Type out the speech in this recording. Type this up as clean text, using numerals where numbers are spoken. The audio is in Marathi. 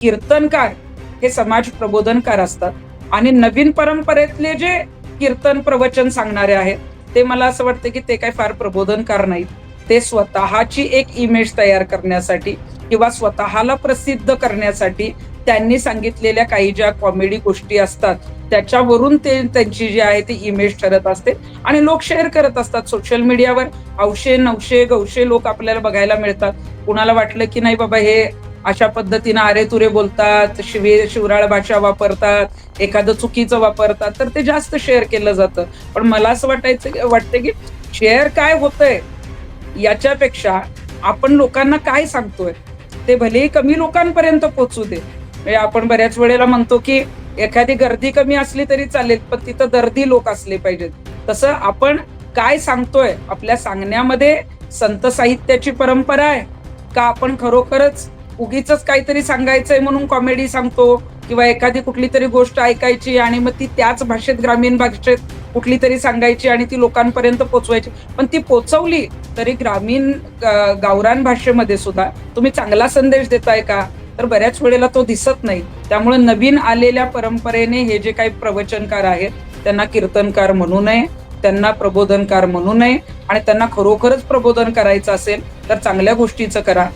कीर्तनकार हे समाज प्रबोधनकार असतात आणि नवीन परंपरेतले जे कीर्तन प्रवचन सांगणारे आहेत ते मला असं वाटतं की ते काय फार प्रबोधनकार नाहीत. ते स्वतःची एक इमेज तयार करण्यासाठी किंवा स्वतःला प्रसिद्ध करण्यासाठी त्यांनी सांगितलेल्या काही ज्या कॉमेडी गोष्टी असतात त्याच्यावरून ते त्यांची जी आहे ती इमेज ठरत असते आणि लोक शेअर करत असतात सोशल मीडियावर. 800 900 900 लोक आपल्याला बघायला मिळतात. कुणाला वाटलं की नाही बाबा हे अशा पद्धतीनं अरे तुरे बोलतात, शिवराळ भाषा वापरतात, एखादं चुकीचं वापरतात, तर ते जास्त शेअर केलं जातं. पण मला असं वाटतं की शेअर काय होतंय याच्यापेक्षा आपण लोकांना काय सांगतोय ते भलेही कमी लोकांपर्यंत पोहोचू दे. म्हणजे आपण बऱ्याच वेळेला म्हणतो की एखादी गर्दी कमी असली तरी चालेल, पण तिथं दर्दी लोक असले पाहिजेत. तसं आपण काय सांगतोय, आपल्या सांगण्यामध्ये संत साहित्याची परंपरा आहे का आपण खरोखरच उगीच काहीतरी सांगायचंय म्हणून कॉमेडी सांगतो किंवा एखादी कुठली तरी गोष्ट ऐकायची आणि मग ती त्याच भाषेत, ग्रामीण भाषेत कुठली तरी सांगायची आणि ती लोकांपर्यंत पोहोचवायची. पण ती पोहोचवली तरी ग्रामीण गावरान भाषेमध्ये सुद्धा तुम्ही चांगला संदेश देताय का, तर बऱ्याच वेळेला तो दिसत नाही. त्यामुळे नवीन आलेल्या परंपरेने हे जे काही प्रवचनकार आहेत त्यांना कीर्तनकार म्हणू नये, त्यांना प्रबोधनकार म्हणू नये आणि त्यांना खरोखरच प्रबोधन करायचं असेल तर चांगल्या गोष्टीचं करा.